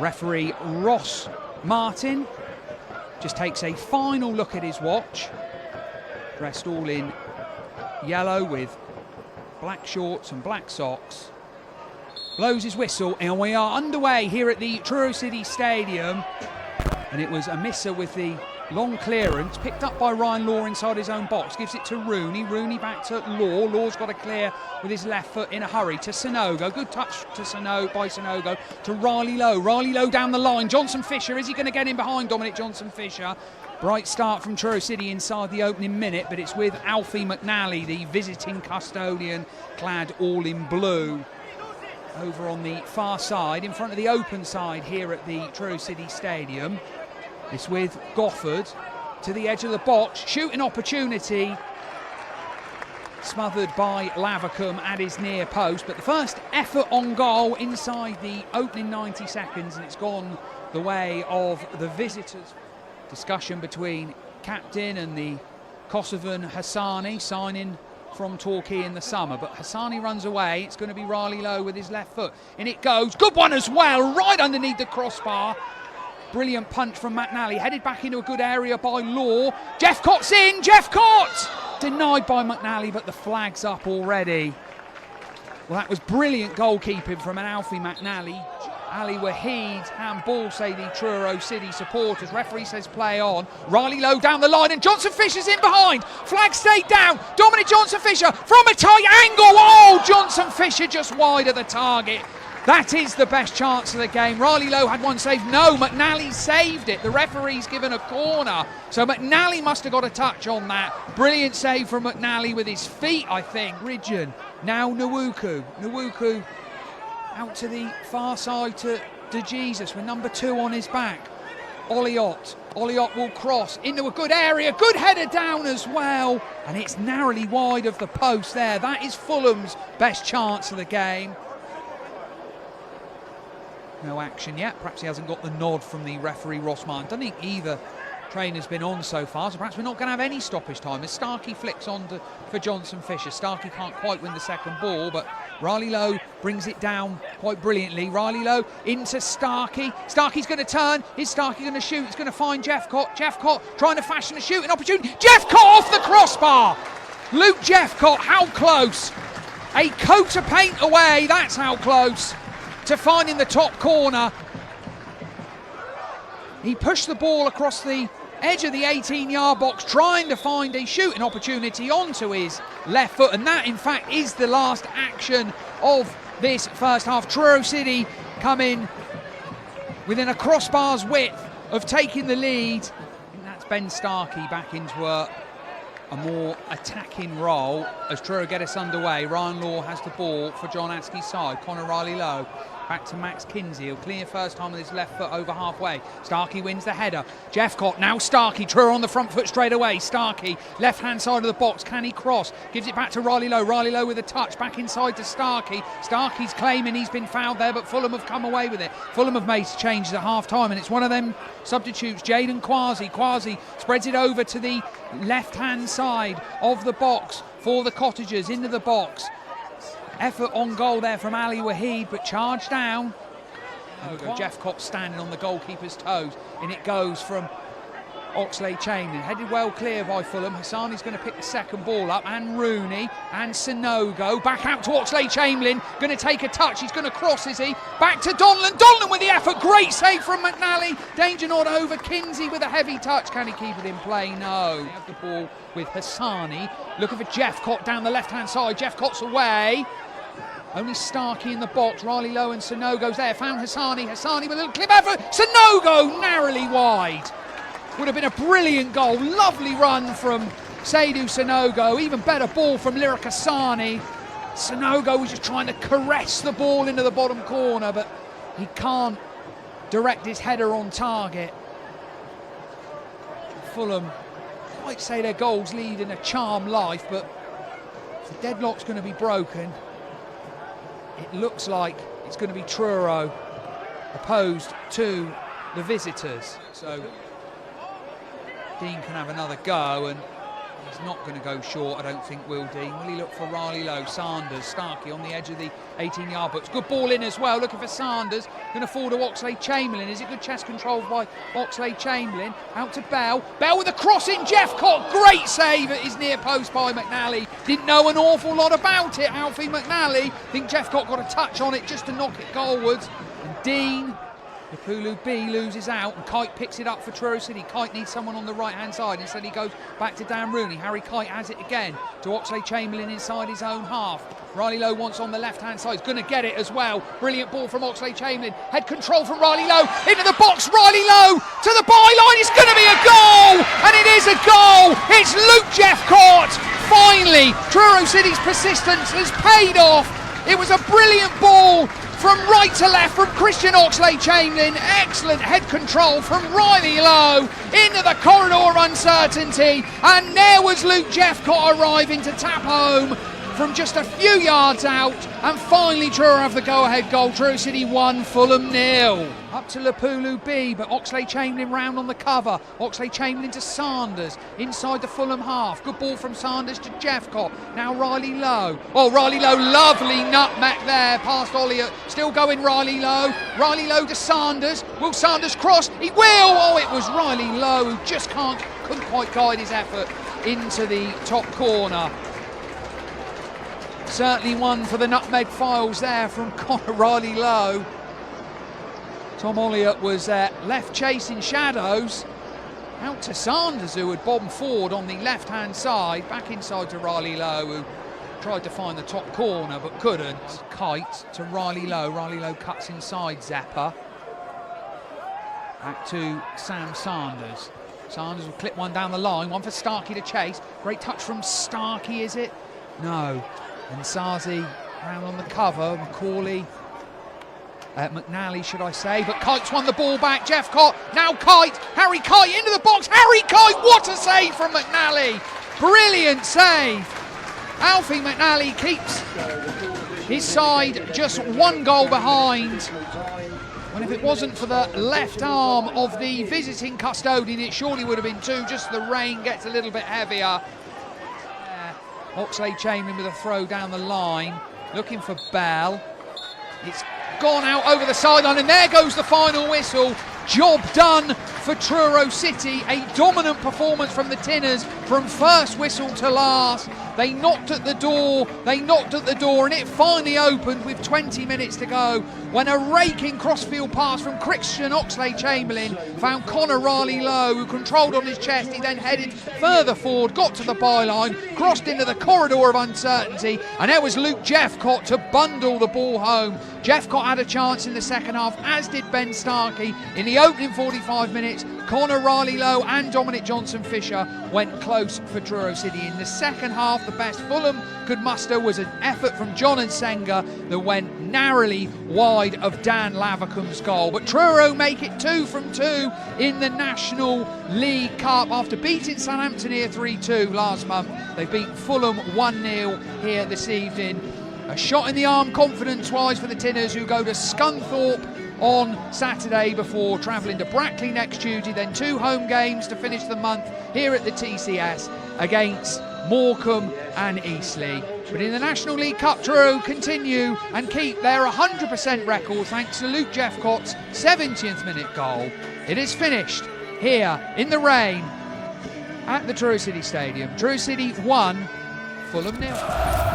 Referee Ross Martin just takes a final look at his watch, dressed all in yellow with black shorts and black socks, blows his whistle, and we are underway here at the Truro City Stadium. And it was a misser with the long clearance, picked up by Ryan Law inside his own box, gives it to Rooney, Rooney back to Law, Law's got to clear with his left foot in a hurry to Sanogo, good touch to Sanogo, to Riley Lowe down the line, Johnson Fisher, is he going to get in behind Dominic Johnson Fisher? Bright start from Truro City inside the opening minute, but it's with Alfie McNally, the visiting custodian, clad all in blue. Over on the far side, in front of the open side here at the Truro City Stadium. It's with Gofford to the edge of the box, shooting opportunity, smothered by Lavercombe at his near post, but the first effort on goal inside the opening 90 seconds, and it's gone the way of the visitors. Discussion between captain and the Kosovan Hassani, signing from Torquay in the summer, but Hassani runs away. It's going to be Riley Lowe with his left foot, and it goes, good one as well, right underneath the crossbar. Brilliant punch from McNally, headed back into a good area by Law. Jeffcott's in, Jeffcott! Denied by McNally, but the flag's up already. Well, that was brilliant goalkeeping from an Alfie McNally. Ali Wahid, handball, say the Truro City supporters. Referee says play on. Riley Lowe down the line, and Johnson Fisher's in behind. Flag stayed down. Dominic Johnson Fisher from a tight angle. Oh, Johnson Fisher just wide of the target. That is the best chance of the game. Riley Lowe had one save. No, McNally saved it. The referee's given a corner. So McNally must have got a touch on that. Brilliant save from McNally with his feet, I think. Ridgeon. Now Nwuku. Nwuku out to the far side to Jesus with number 2 on his back. Olliott. Olliott will cross into a good area. Good header down as well. And it's narrowly wide of the post there. That is Fulham's best chance of the game. No action yet. Perhaps he hasn't got the nod from the referee Ross Martin. I don't think either trainer's been on so far, so perhaps we're not going to have any stoppage time as Starkey flicks on for Johnson Fisher. Starkey can't quite win the second ball, but Riley Lowe brings it down quite brilliantly. Riley Lowe into Starkey. Starkey's going to turn. Is Starkey going to shoot? He's going to find Jeffcott. Jeffcott trying to fashion a shooting opportunity. Jeffcott off the crossbar. Luke Jeffcott, how close? A coat of paint away, that's how close to finding the top corner. He pushed the ball across the edge of the 18-yard box, trying to find a shooting opportunity onto his left foot, and that in fact is the last action of this first half. Truro City come in within a crossbar's width of taking the lead, and that's Ben Starkey back into a more attacking role as Truro get us underway. Ryan Law has the ball for John Askey's side. Connor Riley Lowe back to Max Kinsey. He'll clear first time with his left foot over halfway. Starkey wins the header. Jeffcott, now Starkey. Truro on the front foot straight away. Starkey, left-hand side of the box. Can he cross? Gives it back to Riley Lowe. Riley Lowe with a touch. Back inside to Starkey. Starkey's claiming he's been fouled there, but Fulham have come away with it. Fulham have made changes at half-time, and it's one of them substitutes. Jaden Quasi. Quasi spreads it over to the left-hand side of the box for the Cottagers, into the box. Effort on goal there from Ali Wahid, but charged down. Jeffcott standing on the goalkeeper's toes, and it goes from Oxlade-Chamberlain. Headed well clear by Fulham. Hassani's going to pick the second ball up, and Rooney and Sanogo. Back out to Oxlade-Chamberlain. Going to take a touch. He's going to cross, is he? Back to Donlan. Donlan with the effort. Great save from McNally. Danger not over. Kinsey with a heavy touch. Can he keep it in play? No. They have the ball with Hassani. Looking for Jeffcott down the left-hand side. Jeffcott's away. Only Starkey in the box. Riley Lowe and Sanogo's there. Found Hassani. Hassani with a little clip effort. Sanogo narrowly wide. Would have been a brilliant goal. Lovely run from Seydou Sanogo. Even better ball from Lyric Hassani. Sanogo was just trying to caress the ball into the bottom corner, but he can't direct his header on target. Fulham might say their goals lead in a charmed life, but if the deadlock's going to be broken, it looks like it's going to be Truro opposed to the visitors. So Dean can have another go, and He's not going to go short, I don't think, Will Dean. Will he look for Riley Lowe? Sanders, Starkey on the edge of the 18-yard box. Good ball in as well, looking for Sanders. Going to fall to Oxlade-Chamberlain. Is it good chest control by Oxlade-Chamberlain? Out to Bell. Bell with a cross in. Jeffcott, great save at his near post by McNally. Didn't know an awful lot about it, Alfie McNally. I think Jeffcott got a touch on it just to knock it goalwards. And Dean, Lapulu B loses out, and Kite picks it up for Truro City. Kite needs someone on the right-hand side. Instead he goes back to Dan Rooney. Harry Kite has it again to Oxlade-Chamberlain inside his own half. Riley Lowe wants on the left-hand side. He's going to get it as well. Brilliant ball from Oxlade-Chamberlain. Head control from Riley Lowe. Into the box. Riley Lowe to the byline. It's going to be a goal! And it is a goal! It's Luke Jeffcott! Finally, Truro City's persistence has paid off. It was a brilliant ball from right to left from Christian Oxlade-Chamberlain. Excellent head control from Riley Lowe into the corridor of uncertainty. And there was Luke Jeffcott arriving to tap home from just a few yards out. And finally Truro have the go-ahead goal. Truro City 1, Fulham 0. Up to Lapulu B, but Oxlade-Chamberlain round on the cover. Oxlade-Chamberlain to Sanders inside the Fulham half. Good ball from Sanders to Jeffcott. Now Riley Lowe. Oh, Riley Lowe, lovely nutmeg there past Olliott. Still going Riley Lowe. Riley Lowe to Sanders. Will Sanders cross? He will! Oh, it was Riley Lowe who just couldn't quite guide his effort into the top corner. Certainly one for the nutmeg files there from Riley Lowe. Tom Olliott was left chasing shadows. Out to Sanders, who had bombed forward on the left-hand side. Back inside to Riley Lowe, who tried to find the top corner but couldn't. Kite to Riley Lowe. Riley Lowe cuts inside Zappa. Back to Sam Sanders. Sanders will clip one down the line. One for Starkey to chase. Great touch from Starkey, is it? No. And Sazi round on the cover. Macaulay. McNally, should I say, but Kite's won the ball back. Jeffcott, now Kite, Harry Kite into the box. Harry Kite, what a save from McNally! Brilliant save. Alfie McNally keeps his side just one goal behind. And if it wasn't for the left arm of the visiting custodian, it surely would have been two. Just the rain gets a little bit heavier. Oxlade-Chamberlain with a throw down the line, looking for Bell. It's gone out over the sideline, and there goes the final whistle. Job done for Truro City. A dominant performance from the Tinners from first whistle to last. They knocked at the door, and it finally opened with 20 minutes to go when a raking crossfield pass from Christian Oxlade-Chamberlain found Connor Riley Lowe, who controlled on his chest. He then headed further forward, got to the byline, crossed into the corridor of uncertainty, and there was Luke Jeffcott to bundle the ball home. Jeffcott had a chance in the second half, as did Ben Starkey. In the opening 45 minutes, Connor Riley Lowe and Dominic Johnson-Fisher went close for Truro City. In the second half, the best Fulham could muster was an effort from John and Senga that went narrowly wide of Dan Lavercombe's goal. But Truro make it 2 from 2 in the National League Cup after beating Southampton here 3-2 last month. They've beaten Fulham 1-0 here this evening. A shot in the arm confidence-wise for the Tinners, who go to Scunthorpe on Saturday before travelling to Brackley next Tuesday, then 2 home games to finish the month here at the TCS against Morecambe and Eastleigh. But in the National League Cup, Truro continue and keep their 100% record thanks to Luke Jeffcott's 70th minute goal. It is finished here in the rain at the Truro City Stadium. Truro City 1, Fulham 0.